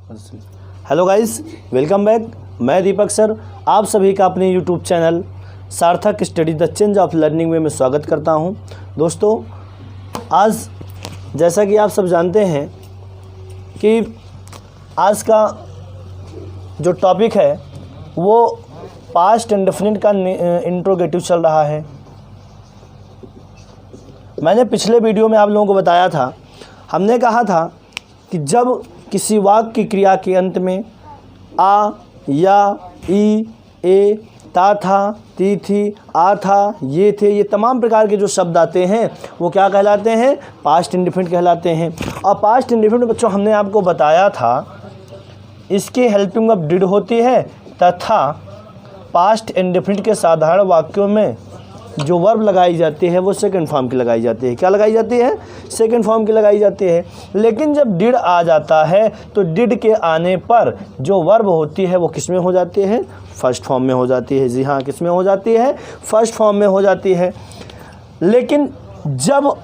Hello guys, welcome back. मैं दीपक sir आप सभी का अपने यूट्यूब चैनल सार्थक study the change of learning में स्वागत करता हूं। दोस्तों, आज जैसा कि आप सब जानते हैं कि आज का जो टॉपिक है वो पास्ट इंडेफिनिट का इंट्रोगेटिव चल रहा है। मैंने पिछले वीडियो में आप लोगों को बताया था, हमने कहा था कि जब किसी वाक्य की क्रिया के अंत में आ, या, ई, ए, ता था, ती थी, आ था, ये थे, ये तमाम प्रकार के जो शब्द आते हैं वो क्या कहलाते हैं? पास्ट इंडेफिनिट कहलाते हैं। और पास्ट इंडेफिनिट बच्चों हमने आपको बताया था इसकी हेल्पिंग वर्ब डिड होती है तथा पास्ट इंडेफिनिट के साधारण वाक्यों में जो वर्ब लगाई जाती है वो सेकंड फॉर्म की लगाई जाती है। क्या लगाई जाती है? सेकंड फॉर्म की लगाई जाती है। लेकिन जब डिड आ जाता है तो डिड के आने पर जो वर्ब होती है वो किस में हो जाती है? फर्स्ट फॉर्म में हो जाती है। जी हाँ, किस में हो जाती है? फर्स्ट फॉर्म में हो जाती है। लेकिन जब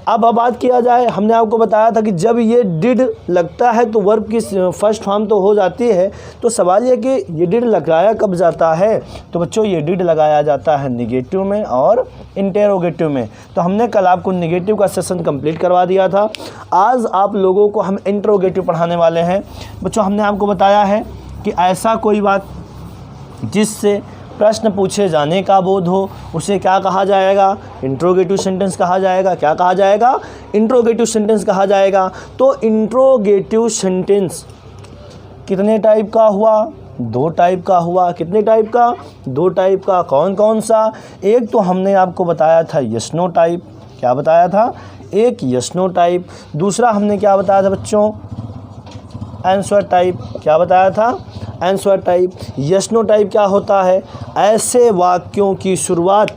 अब बात किया जाए, हमने आपको बताया था कि जब ये डिड लगता है तो वर्ब की फर्स्ट फॉर्म तो हो जाती है। तो सवाल ये कि ये डिड लगाया कब जाता है? तो बच्चों ये डिड लगाया जाता है निगेटिव में और इंटेरोगेटिव में। तो हमने कल आपको निगेटिव का सेशन कंप्लीट करवा दिया था। आज आप लोगों को हम इंट्रोगेटिव पढ़ाने वाले हैं। बच्चों, हमने आपको बताया है कि ऐसा कोई बात जिससे प्रश्न पूछे जाने का बोध हो उसे क्या कहा जाएगा? इंट्रोगेटिव सेंटेंस कहा जाएगा। क्या कहा जाएगा? इंट्रोगेटिव सेंटेंस कहा जाएगा। तो इंट्रोगेटिव सेंटेंस कितने टाइप का हुआ? दो टाइप का हुआ। कितने टाइप का? दो टाइप का। कौन कौन सा? एक तो हमने आपको बताया था यस नो टाइप। क्या बताया था? एक यस नो टाइप। दूसरा हमने क्या बताया था बच्चों? Answer type. क्या बताया था? Answer type. Yes no type क्या होता है? ऐसे वाक्यों की शुरुआत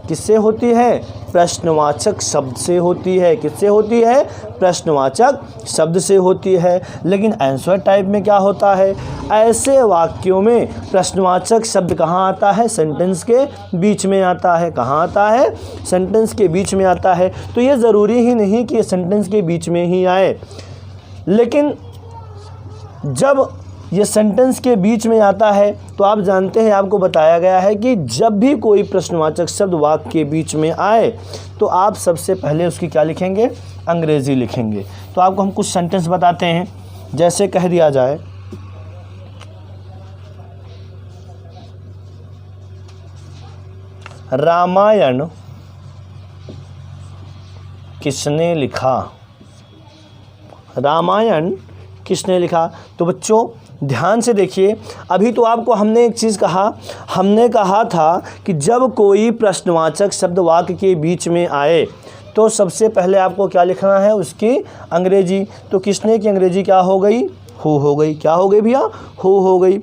किससे होती है? प्रश्नवाचक शब्द से होती है। किससे होती है? प्रश्नवाचक शब्द से होती है। लेकिन आंसर टाइप में क्या होता है? ऐसे वाक्यों में प्रश्नवाचक शब्द कहाँ आता है? सेंटेंस के बीच में आता है। कहाँ आता है? सेंटेंस के बीच में आता है। तो ये ज़रूरी ही नहीं कि ये सेंटेंस के बीच में ही आए, लेकिन जब ये सेंटेंस के बीच में आता है तो आप जानते हैं, आपको बताया गया है कि जब भी कोई प्रश्नवाचक शब्द वाक्य के बीच में आए तो आप सबसे पहले उसकी क्या लिखेंगे? अंग्रेजी लिखेंगे। तो आपको हम कुछ सेंटेंस बताते हैं। जैसे कह दिया जाए, रामायण किसने लिखा? रामायण किसने लिखा? तो बच्चों ध्यान से देखिए, अभी तो आपको हमने एक चीज़ कहा, हमने कहा था कि जब कोई प्रश्नवाचक शब्द वाक्य के बीच में आए तो सबसे पहले आपको क्या लिखना है? उसकी अंग्रेजी। तो किसने की अंग्रेजी क्या हो गई? हु हो गई। क्या हो गई भैया? हु हो गई।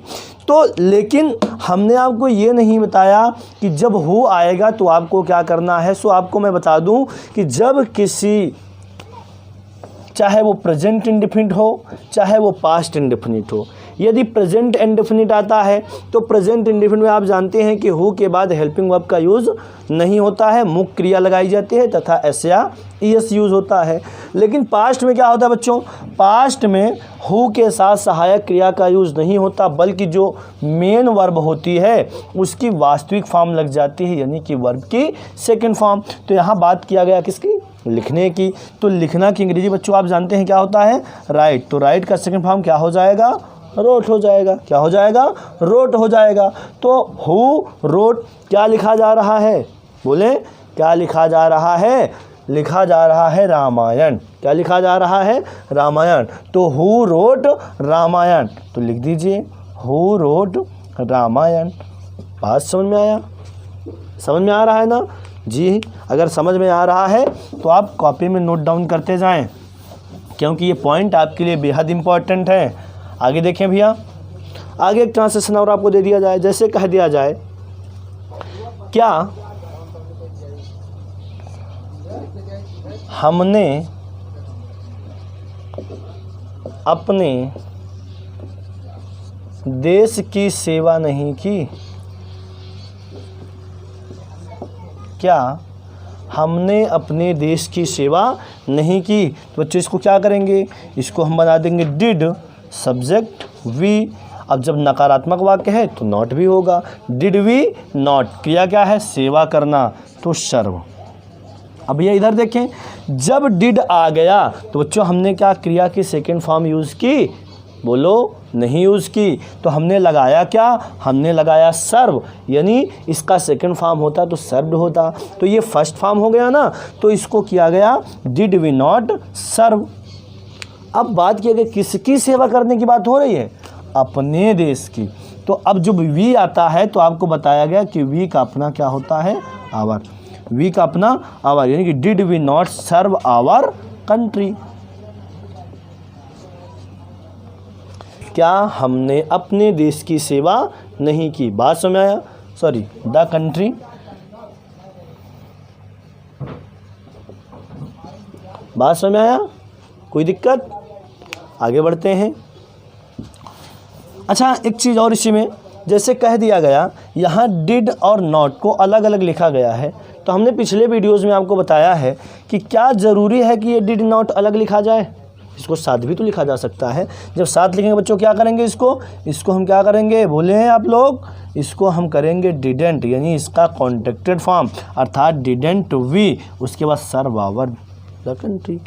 तो लेकिन हमने आपको ये नहीं बताया कि जब हु आएगा तो आपको क्या करना है। सो आपको मैं बता दूं कि जब किसी, चाहे वो प्रेजेंट इंडेफिनिट हो चाहे वो पास्ट इंडेफिनिट हो, यदि प्रेजेंट इंडेफिनिट आता है तो प्रेजेंट इंडेफिनिट में आप जानते हैं कि हु के बाद हेल्पिंग वर्ब का यूज़ नहीं होता है, मुख्य क्रिया लगाई जाती है तथा एस या ईएस यूज़ होता है। लेकिन पास्ट में क्या होता है बच्चों? पास्ट में हु के साथ सहायक क्रिया का यूज़ नहीं होता, बल्कि जो मेन वर्ब होती है उसकी वास्तविक फॉर्म लग जाती है, यानी कि वर्ब की सेकेंड फॉर्म। तो यहाँ बात किया गया किसकी? लिखने की। तो लिखना की अंग्रेजी बच्चों आप जानते हैं क्या होता है? राइट। तो राइट का सेकंड फॉर्म क्या हो जाएगा? रोट हो जाएगा। क्या हो जाएगा? रोट हो जाएगा। तो हु रोट क्या लिखा जा रहा है? बोले क्या लिखा जा रहा है? लिखा जा रहा है रामायण। क्या लिखा जा रहा है? रामायण। तो हु रोट रामायण। तो लिख दीजिए हु रोट रामायण। बात समझ में आया? समझ में आ रहा है ना? जी, अगर समझ में आ रहा है तो आप कॉपी में नोट डाउन करते जाएं, क्योंकि ये पॉइंट आपके लिए बेहद इम्पॉर्टेंट है। आगे देखें भैया, आगे एक ट्रांसलेशन और आपको दे दिया जाए। जैसे कह दिया जाए, क्या हमने अपने देश की सेवा नहीं की? क्या हमने अपने देश की सेवा नहीं की? तो बच्चों इसको क्या करेंगे? इसको हम बना देंगे डिड सब्जेक्ट वी। अब जब नकारात्मक वाक्य है तो नॉट भी होगा। डिड वी नॉट, क्रिया क्या है, सेवा करना, तो सर्व। अब ये इधर देखें, जब डिड आ गया तो बच्चों हमने क्या क्रिया की सेकेंड फॉर्म यूज़ की, बोलो, नहीं यूज़ की। तो हमने लगाया क्या, हमने लगाया सर्व, यानी इसका सेकंड फॉर्म होता तो सर्व्ड होता। तो ये फर्स्ट फॉर्म हो गया ना, तो इसको किया गया डिड वी नॉट सर्व। अब बात की गई किसकी सेवा करने की बात हो रही है, अपने देश की। तो अब जब वी आता है तो आपको बताया गया कि वी का अपना क्या होता है, आवर। वी का अपना आवर, यानी कि did we not serve our country, क्या हमने अपने देश की सेवा नहीं की। बात समझ आया, सॉरी, द कंट्री। बात समझ आया, कोई दिक्कत, आगे बढ़ते हैं। अच्छा, एक चीज़ और इसी में, जैसे कह दिया गया यहाँ डिड और नॉट को अलग अलग लिखा गया है, तो हमने पिछले वीडियोज़ में आपको बताया है कि क्या ज़रूरी है कि ये डिड नॉट अलग लिखा जाए, इसको साथ भी तो लिखा जा सकता है। जब साथ लिखेंगे बच्चों क्या करेंगे, इसको हम क्या करेंगे, बोले हैं आप लोग, इसको हम करेंगे डिडेंट, यानी इसका कॉन्ट्रैक्टेड फॉर्म, अर्थात डिडेंट वी, उसके बाद सर्व आवर द कंट्री।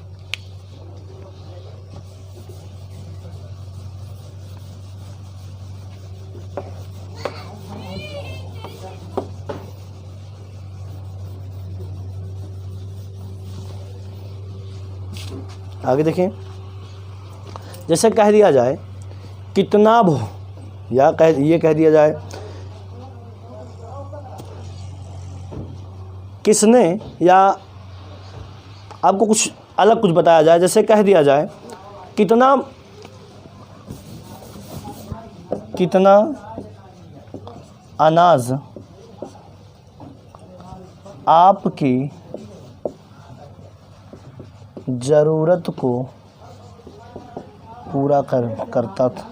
आगे देखें, जैसे कह दिया जाए कितना भो, या ये कह दिया जाए किसने, या आपको कुछ अलग कुछ बताया जाए, जैसे कह दिया जाए कितना अनाज आपकी ज़रूरत को पूरा करता था।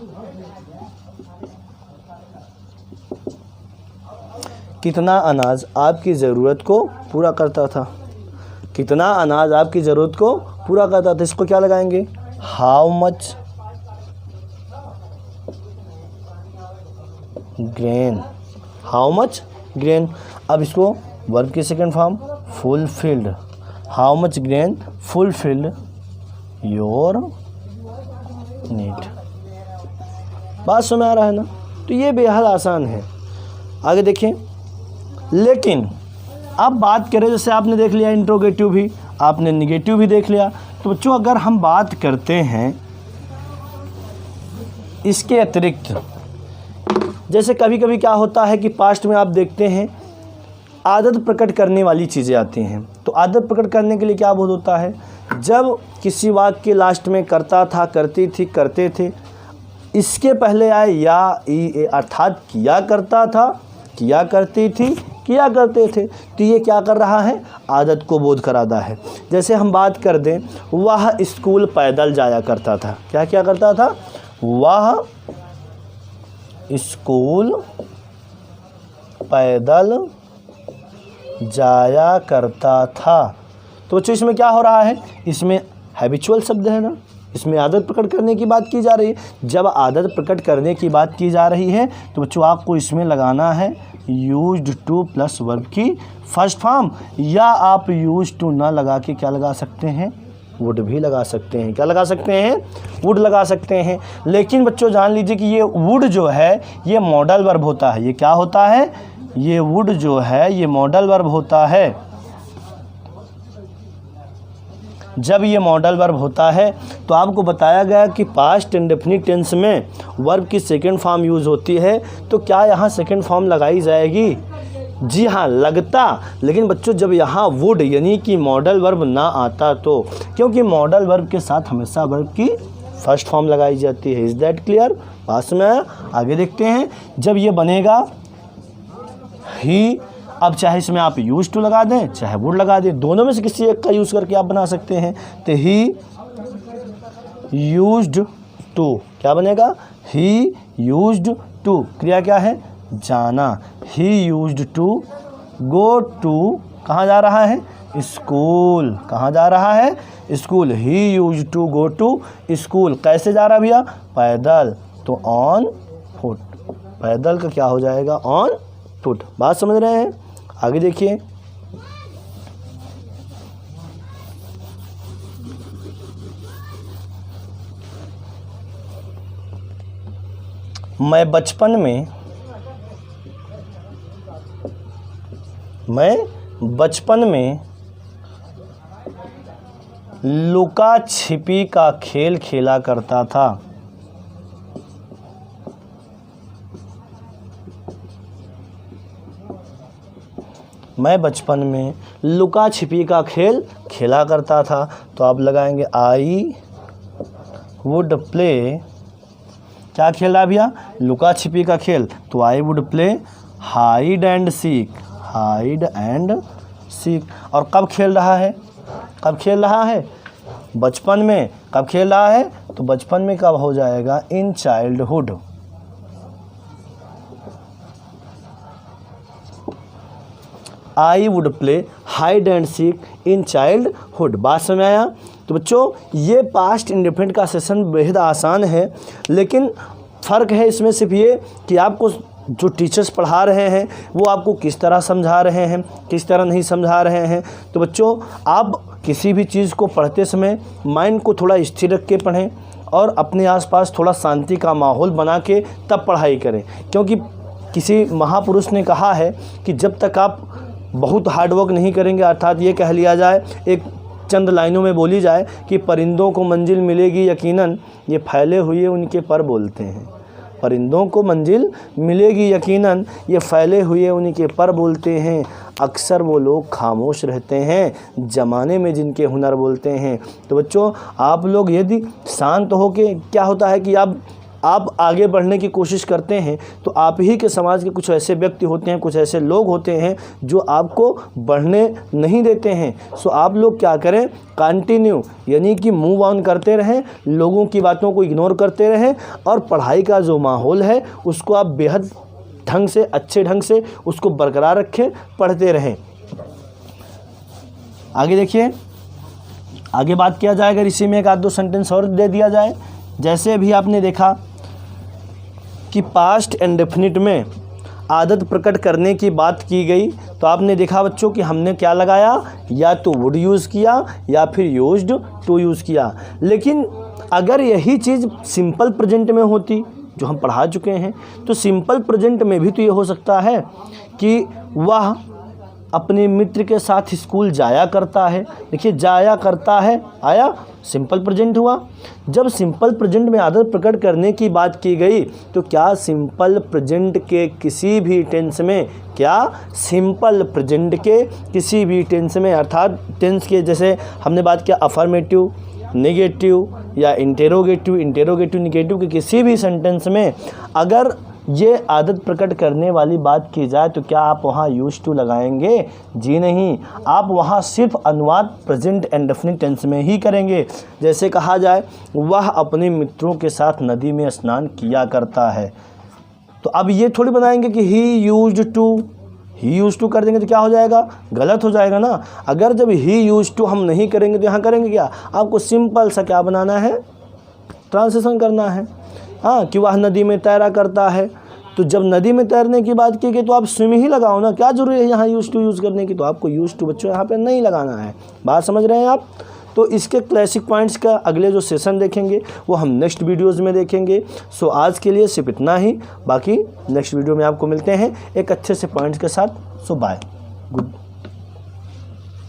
कितना अनाज आपकी ज़रूरत को पूरा करता था, कितना अनाज आपकी ज़रूरत को पूरा करता था, इसको क्या लगाएंगे, how much grain, how much grain. अब इसको वर्ब की second form fulfilled, how much grain fulfilled your need. बात समझ आ रहा है ना, तो ये बेहद आसान है। आगे देखें, लेकिन अब बात करें, जैसे आपने देख लिया इंट्रोगेटिव भी, आपने निगेटिव भी देख लिया, तो बच्चों अगर हम बात करते हैं इसके अतिरिक्त, जैसे कभी कभी क्या होता है कि पास्ट में आप देखते हैं आदत प्रकट करने वाली चीज़ें आती हैं, तो आदत प्रकट करने के लिए क्या बोध होता है, जब किसी वाक्य के लास्ट में करता था, करती थी, करते थे, इसके पहले आए या ई, अर्थात किया करता था, किया करती थी, किया करते थे, तो ये क्या कर रहा है, आदत को बोध कराता है। जैसे हम बात कर दें, वह स्कूल पैदल जाया करता था, क्या क्या करता था, वह स्कूल पैदल जाया करता था। तो बच्चों इसमें क्या हो रहा है, इसमें हैबिचुअल शब्द है ना, इसमें आदत प्रकट करने की बात की जा रही है। जब आदत प्रकट करने की बात की जा रही है तो बच्चों आपको इसमें लगाना है यूज्ड टू प्लस वर्ब की फर्स्ट फॉर्म, या आप यूज्ड टू ना लगा के क्या लगा सकते हैं, वुड भी लगा सकते हैं। क्या लगा सकते हैं, वुड लगा सकते हैं। लेकिन बच्चों जान लीजिए कि ये वुड जो है ये मॉडल वर्ब होता है। ये क्या होता है, ये वुड जो है ये मॉडल वर्ब होता है। जब ये मॉडल वर्ब होता है तो आपको बताया गया कि पास्ट इंडेफिनिट टेंस में वर्ब की सेकंड फॉर्म यूज़ होती है, तो क्या यहाँ सेकंड फॉर्म लगाई जाएगी, जी हाँ लगता। लेकिन बच्चों जब यहाँ वुड यानी कि मॉडल वर्ब ना आता, तो क्योंकि मॉडल वर्ब के साथ हमेशा वर्ब की फर्स्ट फॉर्म लगाई जाती है। इज़ दैट क्लियर, पास में आगे देखते हैं। जब ये बनेगा ही, अब चाहे इसमें आप यूज टू लगा दें चाहे वुड लगा दें, दोनों में से किसी एक का यूज़ करके आप बना सकते हैं। तो ही यूज्ड टू क्या बनेगा, ही यूज्ड टू, क्रिया क्या है, जाना। He used to go to, कहाँ जा रहा है, स्कूल, कहाँ जा रहा है, school, he use to go to school. कैसे जा रहा भैया? पैदल, तो ऑन फुट। पैदल का क्या हो जाएगा? On foot. बात समझ रहे हैं? आगे देखिए, मैं बचपन में लुका छिपी का खेल खेला करता था। मैं बचपन में लुका छिपी का खेल खेला करता था। तो आप लगाएंगे आई वुड प्ले, क्या खेल रहा भैया? लुका छिपी का खेल। तो I would play hide and seek, hide and seek. और कब खेल रहा है? कब खेल रहा है? बचपन में। कब खेल रहा है? तो बचपन में कब हो जाएगा? In childhood. I would play hide and seek in childhood. बात समझ आया? तो बच्चों, ये पास्ट इंडेफिनिट का सेशन बेहद आसान है, लेकिन फ़र्क है इसमें सिर्फ ये कि आपको जो टीचर्स पढ़ा रहे हैं वो आपको किस तरह समझा रहे हैं, किस तरह नहीं समझा रहे हैं। तो बच्चों, आप किसी भी चीज़ को पढ़ते समय माइंड को थोड़ा स्थिर रख के पढ़ें और अपने आसपास थोड़ा शांति का माहौल बना के तब पढ़ाई करें। क्योंकि किसी महापुरुष ने कहा है कि जब तक आप बहुत हार्डवर्क नहीं करेंगे, अर्थात ये कह लिया जाए, एक चंद लाइनों में बोली जाए कि परिंदों को मंजिल मिलेगी यकीनन, ये फैले हुए उनके पर बोलते हैं। परिंदों को मंजिल मिलेगी यकीनन, ये फैले हुए उनके पर बोलते हैं। अक्सर वो लोग खामोश रहते हैं ज़माने में जिनके हुनर बोलते हैं। तो बच्चों, आप लोग यदि शांत हो के, क्या होता है कि आप आगे बढ़ने की कोशिश करते हैं तो आप ही के समाज के कुछ ऐसे व्यक्ति होते हैं, कुछ ऐसे लोग होते हैं जो आपको बढ़ने नहीं देते हैं। सो आप लोग क्या करें? कंटिन्यू, यानी कि मूव ऑन करते रहें, लोगों की बातों को इग्नोर करते रहें और पढ़ाई का जो माहौल है उसको आप बेहद ढंग से, अच्छे ढंग से उसको बरकरार रखें, पढ़ते रहें। आगे देखिए, आगे बात किया जाए, अगर इसी में एक आध दो सेंटेंस और दे दिया जाए। जैसे अभी आपने देखा कि पास्ट इंडेफिनिट में आदत प्रकट करने की बात की गई, तो आपने देखा बच्चों कि हमने क्या लगाया? या तो वुड यूज़ किया या फिर यूज्ड टू यूज़ किया। लेकिन अगर यही चीज़ सिंपल प्रेजेंट में होती, जो हम पढ़ा चुके हैं, तो सिंपल प्रेजेंट में भी तो ये हो सकता है कि वह अपने मित्र के साथ स्कूल जाया करता है। देखिए, जाया करता है, आया, सिंपल प्रेजेंट हुआ। जब सिंपल प्रेजेंट में आदत प्रकट करने की बात की गई, तो क्या सिंपल प्रेजेंट के किसी भी टेंस में, क्या सिंपल प्रेजेंट के किसी भी टेंस में, अर्थात टेंस के जैसे हमने बात किया अफर्मेटिव, नेगेटिव या इंटेरोगेटिव, नेगेटिव के किसी भी सेंटेंस में अगर ये आदत प्रकट करने वाली बात की जाए तो क्या आप वहाँ यूज टू लगाएंगे? जी नहीं, आप वहाँ सिर्फ अनुवाद प्रेजेंट इंडेफिनिट टेंस में ही करेंगे। जैसे कहा जाए, वह अपने मित्रों के साथ नदी में स्नान किया करता है, तो अब ये थोड़ी बनाएंगे कि ही यूज टू कर देंगे तो क्या हो जाएगा? गलत हो जाएगा ना। अगर जब ही यूज टू हम नहीं करेंगे तो यहाँ करेंगे क्या? आपको सिंपल सा क्या बनाना है? ट्रांसलेशन करना है। हाँ, कि वह नदी में तैरा करता है, तो जब नदी में तैरने की बात की गई तो आप स्विम ही लगाओ ना, क्या जरूरी है यहाँ यूज टू यूज़ करने की? तो आपको यूज टू बच्चों यहाँ पे नहीं लगाना है। बात समझ रहे हैं आप? तो इसके क्लासिक पॉइंट्स का अगले जो सेशन देखेंगे वो हम नेक्स्ट वीडियोस में देखेंगे। सो आज के लिए सिर्फ इतना ही, बाकी नेक्स्ट वीडियो में आपको मिलते हैं एक अच्छे से पॉइंट्स के साथ। सो बाय, गुड।